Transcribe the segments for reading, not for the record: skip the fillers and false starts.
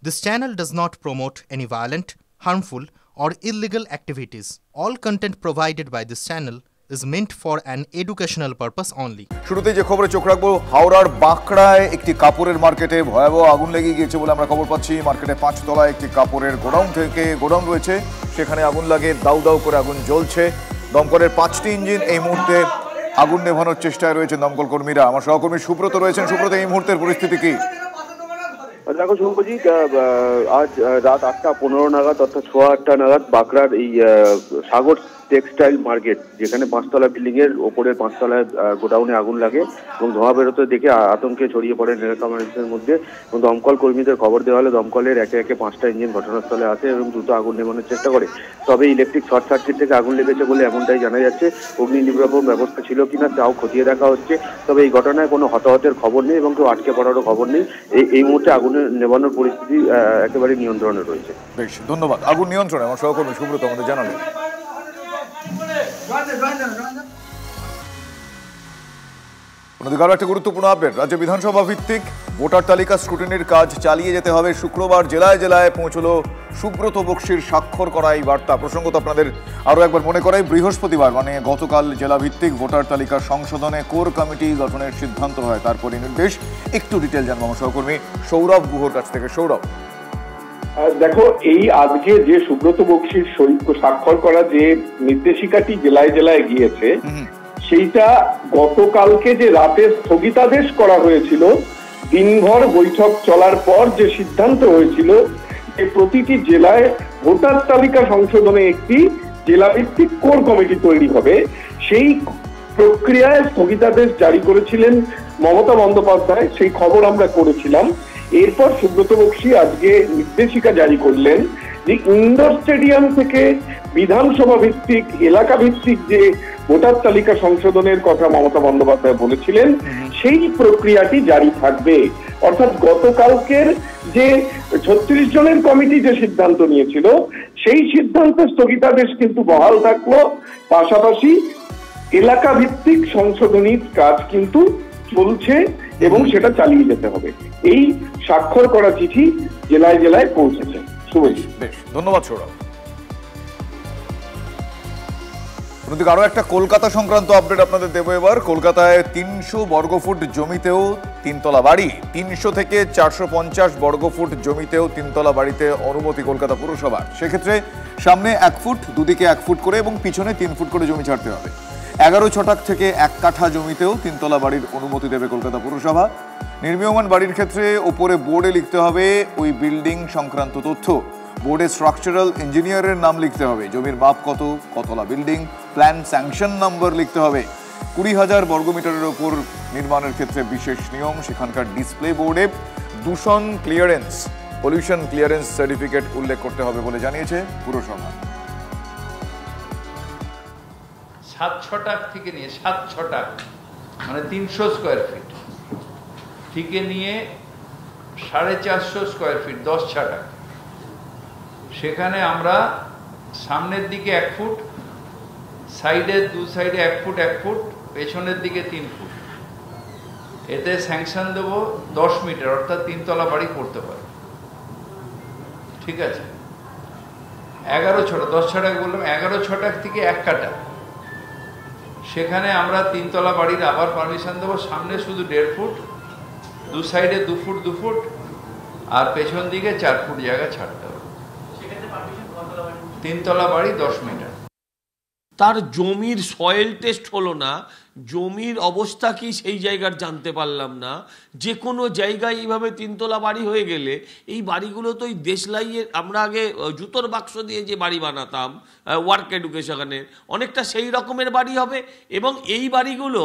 This channel does not promote any violent, harmful, or illegal activities. All content provided by this channel is meant for an educational purpose only. শুরুতে যে খবরে চোখ রাখবো, হাওড়ার বাঁকড়ায় একটি কাপড়ের মার্কেটে ভয়াবহ আগুন লেগে গিয়েছে বলে আমরা খবর পাচ্ছি। মার্কেটে 5 তলায় একটি কাপড়ের গোডাউন রয়েছে, সেখানে আগুন লাগে, দাউ দাউ করে আগুন জ্বলছে। দমকলের 5টি ইঞ্জিন এই মুহূর্তে আগুন নেভানোর চেষ্টায় রয়েছে দমকল কর্মীরা। আমার সহকর্মী সুব্রত রয়েছেন। সুব্রত, এই মুহূর্তের পরিস্থিতি কি? দেখো শুভজিৎ, আজ রাত 8:15 নাগাদ অর্থাৎ 8:15 নাগাদ বাঁকড়ার এই সাগর টেক্সটাইল মার্কেট, যেখানে 5তলা বিল্ডিং এর ওপরের 5 তলায় গোডাউনে আগুন লাগে এবং ধোঁয়া বেরোতে দেখে আতঙ্কে ছড়িয়ে পড়ে এলাকা মানুষের মধ্যে। এবং দমকল কর্মীদের খবর দেওয়া হলে দমকলের একে একে 5টা ইঞ্জিন ঘটনাস্থলে আসে এবং দ্রুত আগুন নেভানোর চেষ্টা করে। তবে ইলেকট্রিক শর্ট সার্কিট থেকে আগুন লেগেছে বলে এমনটাই জানা যাচ্ছে। অগ্নি নির্বাপন ব্যবস্থা ছিল কিনা তাও খতিয়ে দেখা হচ্ছে। তবে এই ঘটনায় কোনো হতাহতের খবর নেই এবং কেউ আটকে পড়ারও খবর নেই। এই মুহূর্তে আগুন নেভানোর পরিস্থিতি একেবারে নিয়ন্ত্রণে রয়েছে। বেশ, ধন্যবাদ। আগুন নিয়ন্ত্রণে আমার সহকর্মী সুব্রত আমাদের জানালেন। অন্যদিকে আরো একটা গুরুত্বপূর্ণ আপডেট, রাজ্য বিধানসভা ভিত্তিক ভোটার তালিকা স্ক্রুটিনির কাজ চালিয়ে যেতে হবে। শুক্রবার জেলায় জেলায় পৌঁছলো সুব্রত বক্সির স্বাক্ষর করা এই বার্তা। প্রসঙ্গত আপনাদের আরো একবার মনে করাই, বৃহস্পতিবার মানে গতকাল জেলা ভিত্তিক ভোটার তালিকা সংশোধনে কোর কমিটি গঠনের সিদ্ধান্ত হয়। তারপরে নির্দেশ। একটু ডিটেল জানবো আমার সহকর্মী সৌরভ গুহর কাছ থেকে। সৌরভ, দেখো, এই আজকে যে সুব্রত বক্সির স্বাক্ষর করা যে নির্দেশিকাটি জেলায় জেলায় গিয়েছে, সেইটা গতকালকে যে রাতে স্থগিতাদেশ করা হয়েছিল, দিনভর বৈঠক চলার পর যে সিদ্ধান্ত হয়েছিল যে প্রতিটি জেলায় ভোটার তালিকা সংশোধনে একটি জেলাভিত্তিক কোর কমিটি তৈরি হবে, সেই প্রক্রিয়ায় স্থগিতাদেশ জারি করেছিলেন মমতা বন্দ্যোপাধ্যায়। সেই খবর আমরা করেছিলাম। এরপর সুব্রত বক্সি আজকে নির্দেশিকা জারি করলেন যে ইন্ডোর স্টেডিয়াম থেকে বিধানসভা ভিত্তিক, এলাকা ভিত্তিক যে ভোটার তালিকা সংশোধনের কথা মমতা বন্দ্যোপাধ্যায় বলেছিলেন, সেই প্রক্রিয়াটি জারি থাকবে। অর্থাৎ গতকালকের যে 36 জনের কমিটি যে সিদ্ধান্ত নিয়েছিল, সেই সিদ্ধান্তের স্থগিতাদেশ কিন্তু বহাল থাকলো। পাশাপাশি এলাকা ভিত্তিক সংশোধনীর কাজ কিন্তু চলছে এবং সেটা চালিয়ে যেতে হবে। এই স্বাক্ষর করা চিঠি জেলায় জেলায় পৌঁছেছে। শুভজিৎ, বেশ, ধন্যবাদ সৌরভ। অন্যদিকে আরো একটা কলকাতা সংক্রান্ত আপডেট আপনাদের দেবো এবার। কলকাতায় 300 বর্গফুট জমিতেও 3তলা বাড়ি। 300 থেকে 450 বর্গফুট জমিতেও 3তলা বাড়িতে অনুমতি কলকাতা পুরসভার। সেক্ষেত্রে সামনে 1 ফুট, দুদিকে 1 ফুট করে এবং পিছনে 3 ফুট করে জমি ছাড়তে হবে। 11 ছটাক থেকে 1 কাঠা জমিতেও 3তলা বাড়ির অনুমতি দেবে কলকাতা পুরসভা। নির্মীয়মান বাড়ির ক্ষেত্রে ওপরে বোর্ডে লিখতে হবে ওই বিল্ডিং সংক্রান্ত তথ্য। বোর্ডে স্ট্রাকচারাল ইঞ্জিনিয়ারের নাম লিখতে হবে, জমির মাপ কত, কতলা বিল্ডিং, প্ল্যান স্যাংশন নাম্বার লিখতে হবে। 20,000 বর্গমিটারের ওপর নির্মাণের ক্ষেত্রে বিশেষ নিয়ম। সেখানকার ডিসপ্লে বোর্ডে দূষণ ক্লিয়ারেন্স, পলিউশন ক্লিয়ারেন্স সার্টিফিকেট উল্লেখ করতে হবে বলে জানিয়েছে পুরসভা। 7 ছটাক থেকে নিয়ে 7 ছটাক মানে 300 স্কোয়ার ফিট থেকে নিয়ে 450 স্কোয়ার ফিট 10 ছটাক, সেখানে আমরা সামনের দিকে 1 ফুট, সাইডের 2 সাইডে 1 ফুট 1 ফুট, পেছনের দিকে 3 ফুট, এতে স্যাংশন দেবো 10 মিটার, অর্থাৎ 3তলা বাড়ি করতে পারে। ঠিক আছে, 11 ছটাক, 10 ছটাক বললাম, 11 ছটাক থেকে 1 কাঠা, সেখানে আমরা 3তলা বাড়ির আবার পারমিশন দেবো। সামনে শুধু 1.5 ফুট, 2 সাইডে 2 ফুট 2 ফুট, আর পেছন দিকে 4 ফুট জায়গা ছাড়তে হবে। 3তলা বাড়ি 10 মিটার। তার জমির সয়েল টেস্ট হলো না, জমির অবস্থা কি সেই জায়গার জানতে পারলাম না। যে কোনো জায়গায় এইভাবে 3তলা বাড়ি হয়ে গেলে এই বাড়িগুলো তো ওই দেশলাইয়ের, আমরা আগে জুতোর বাক্স দিয়ে যে বাড়ি বানাতাম ওয়ার্ক এডুকেশনের, অনেকটা সেই রকমের বাড়ি হবে। এবং এই বাড়িগুলো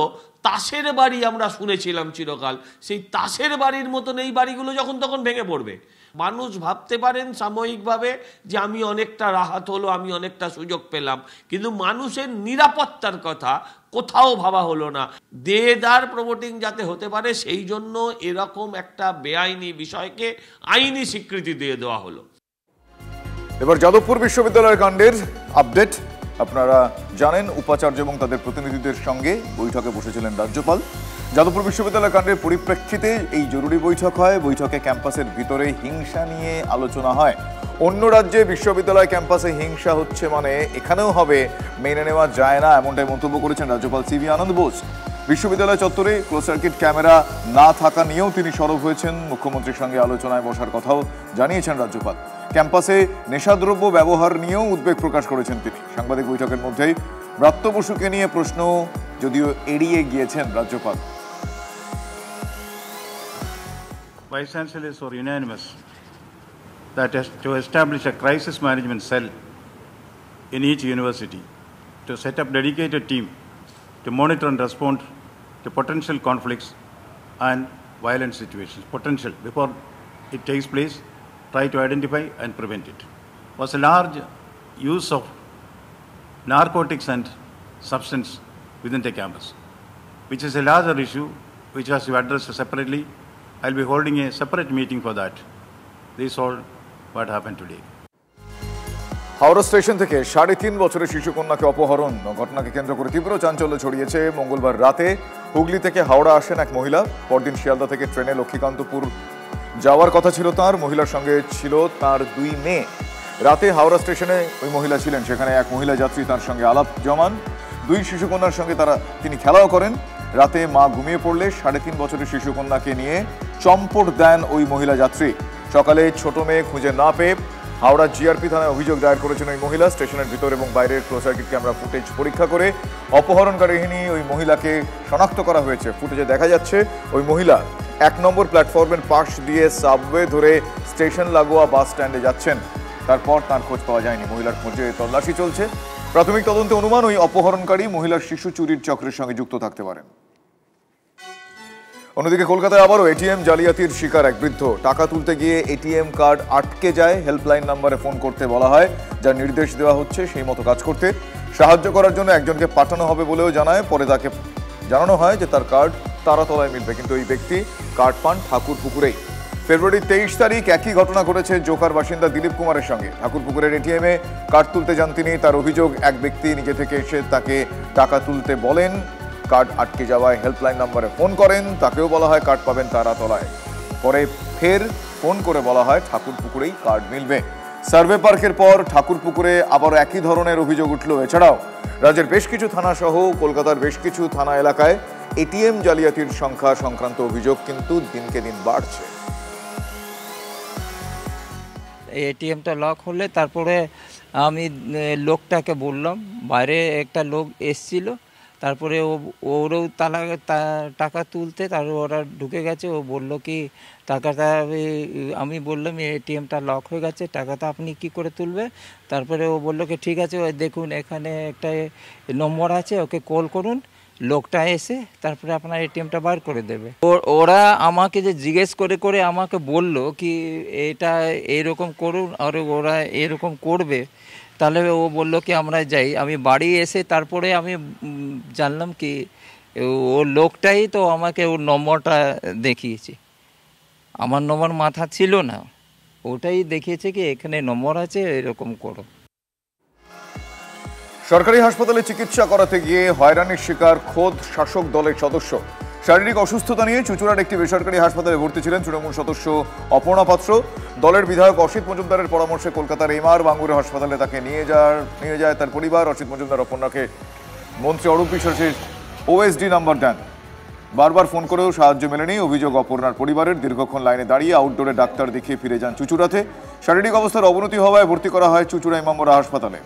তাসের বাড়ি আমরা শুনেছিলাম চিরকাল, সেই তাসের বাড়ির মতন এই বাড়িগুলো যখন তখন ভেঙে পড়বে। মানুষ ভাবতে পারেন সাময়িকভাবে যে আমি অনেকটা রাহাত হলো, আমি অনেকটা সুযোগ পেলাম, কিন্তু মানুষের নিরাপত্তার কথা কোথাও ভাবা হলো না। দেদার প্রমোটিং যাতে হতে পারে সেই জন্য এরকম একটা বেআইনি বিষয়কে আইনি স্বীকৃতি দিয়ে দেওয়া হলো। এবার যাদবপুর বিশ্ববিদ্যালয়ের কাণ্ডের আপডেট। আপনারা জানেন, উপাচার্য এবং তাদের প্রতিনিধিদের সঙ্গে বৈঠকে বসেছিলেন রাজ্যপাল। যাদবপুর বিশ্ববিদ্যালয় কাণ্ডের পরিপ্রেক্ষিতে এই জরুরি বৈঠক হয়। বৈঠকে ক্যাম্পাসের ভিতরে হিংসা নিয়ে আলোচনা হয়। অন্য রাজ্যে বিশ্ববিদ্যালয় ক্যাম্পাসে হিংসা হচ্ছে মানে এখানেও হবে, মেনে নেওয়া যায় না, এমনটাই মন্তব্য করেছেন রাজ্যপাল সিভি আনন্দ বোস। বিশ্ববিদ্যালয় চত্বরে ক্লোজ সার্কিট ক্যামেরা না থাকা নিয়েও তিনি সরব হয়েছেন। মুখ্যমন্ত্রীর সঙ্গে আলোচনায় বসার কথাও জানিয়েছেন রাজ্যপাল। ক্যাম্পাসে নেশাদ্রব্য ব্যবহার নিয়েও উদ্বেগ প্রকাশ করেছেন তিনি। সাংবাদিক বৈঠকের মধ্যেই ব্রাত্য বসুকে নিয়ে প্রশ্ন যদিও এড়িয়ে গিয়েছেন রাজ্যপাল। Vice Chancellors were unanimous that to establish a crisis management cell in each university, to set up dedicated team to monitor and respond to potential conflicts and violent situations, potential before it takes place, try to identify and prevent it. Was a large use of narcotics and substance within the campus, which is a larger issue which has to be addressed separately. I'll be holding a separate meeting for that. This is all what happened today. Howrah station থেকে 3.5 বছরের শিশুকন্যাকে অপহরণ ঘটনাকে কেন্দ্র করে তীব্র চাঞ্চল্য ছড়িয়েছে। মঙ্গলবার রাতে হুগলি থেকে হাওড়া আসেন এক মহিলা। পরদিন শিয়ালদা থেকে ট্রেনে লক্ষ্মীকান্তপুর যাওয়ার কথা ছিল তার। মহিলার সঙ্গে ছিল তার 2 মেয়ে। রাতে হাওড়া স্টেশনে ওই মহিলা ছিলেন। সেখানে এক মহিলা যাত্রী তার সঙ্গে আলাপ জমান। 2 শিশুকন্যার সঙ্গে তিনি খেলাও করেন। রাতে মা ঘুমিয়ে পড়লে 3.5 বছরের শিশুকন্যাকে নিয়ে চম্পট দেন ওই মহিলা যাত্রী। সকালে ছোট মেয়ে খুঁজে না পেয়ে হাওড়া জিআরপি থানায় অভিযোগ দায়ের করেছেন ওই মহিলা। স্টেশনের ভিতর এবং বাইরের ক্লোজ সার্কিট ক্যামেরা ফুটেজ পরীক্ষা করে অপহরণকারী ওই মহিলাকে শনাক্ত করা হয়েছে। ফুটেজে দেখা যাচ্ছে ওই মহিলা 1 নম্বর প্ল্যাটফর্মের পাশ দিয়ে সাবওয়ে ধরে স্টেশন লাগোয়া বাস স্ট্যান্ডে যাচ্ছেন। তারপর তার খোঁজ পাওয়া যায়নি। মহিলার খোঁজে তল্লাশি চলছে। প্রাথমিক তদন্তে অনুমান ওই অপহরণকারী মহিলার শিশু চুরির চক্রের সঙ্গে যুক্ত থাকতে পারেন। অন্যদিকে কলকাতায় আবারও এটিএম জালিয়াতির শিকার এক বৃদ্ধ। টাকা তুলতে গিয়ে এটিএম কার্ড আটকে যায়। হেল্পলাইন নম্বরে ফোন করতে বলা হয়, যার নির্দেশ দেওয়া হচ্ছে সেই মতো কাজ করতে। সাহায্য করার জন্য একজনকে পাঠানো হবে বলেও জানায়। পরে তাকে জানানো হয় যে তার কার্ড তারাতলায় মিলবে, কিন্তু এই ব্যক্তি কার্ড পান ঠাকুরপুকুরেই। ফেব্রুয়ারি 23 তারিখ একই ঘটনা ঘটেছে জোকার বাসিন্দা দিলীপ কুমারের সঙ্গে। ঠাকুরপুকুরের এটিএমে কার্ড তুলতে যান তিনি। তার অভিযোগ, এক ব্যক্তি নিজে থেকে এসে তাকে টাকা তুলতে বলেন। কার্ড আটকে যাওয়ায় হেল্পলাইন নম্বরে ফোন করেন। তাকেও বলা হয় কার্ড পাবেন তারাতলায়। পরে ফের ফোন করে বলা হয় ঠাকুরপুকুরেই কার্ড মিলবে। সার্ভে পার্কের পর ঠাকুরপুকুরে আবার একই ধরনের অভিযোগ উঠল। এছাড়াও রাজ্যের বেশ কিছু থানা সহ কলকাতার বেশ কিছু থানা এলাকায় এটিএম জালিয়াতির সংখ্যা সংক্রান্ত অভিযোগ কিন্তু দিনকে দিন বাড়ছে। এটিএমটা লক হলে তারপরে আমি লোকটাকে বললাম, বাইরে একটা লোক এসছিল, তারপরে ওরও টাকা তুলতে, তারপর ওরা ঢুকে গেছে। ও বললো কি টাকাটা, আমি বললাম এটিএমটা লক হয়ে গেছে, টাকাটা আপনি কি করে তুলবে? তারপরে ও বললো কি ঠিক আছে, ওই দেখুন এখানে একটা নম্বর আছে, ওকে কল করুন, লোকটা এসে তারপরে আপনার এটিএমটা বার করে দেবে। ওরা আমাকে যে জিজ্ঞেস করে করে আমাকে বলল কি এটা এরকম করুন, আর ওরা এরকম করবে। তাহলে ও বললো কি আমরা যাই। আমি বাড়ি এসে তারপরে আমি জানলাম কি ও লোকটাই তো আমাকে ওর নম্বরটা দেখিয়েছে। আমার নম্বর মাথা ছিল না, ওটাই দেখিয়েছে কি এখানে নম্বর আছে, এরকম করো। সরকারি হাসপাতালে চিকিৎসা করাতে গিয়ে হয়রানির শিকার খোদ শাসক দলের সদস্য। শারীরিক অসুস্থতা নিয়ে চুঁচুড়ার একটি বেসরকারি হাসপাতালে ভর্তি ছিলেন তৃণমূল সদস্য অপর্ণা পাত্র। দলের বিধায়ক অসিত মজুমদারের পরামর্শে কলকাতার এমআর বাঙ্গুরে হাসপাতালে তাকে নিয়ে যায় তার পরিবার। অসিত মজুমদার অপর্ণাকে মন্ত্রী অরূপ বিশ্বাসের ওএসডি নাম্বার দেন। বারবার ফোন করেও সাহায্য মেলেনি। অভিযোগ, অপর্ণার পরিবারের দীর্ঘক্ষণ লাইনে দাঁড়িয়ে আউটডোরে ডাক্তার দেখিয়ে ফিরে যান চুঁচুড়াতে। শারীরিক অবস্থার অবনতি হওয়ায় ভর্তি করা হয় চুঁচুড়া ইমামবাড়া হাসপাতালে।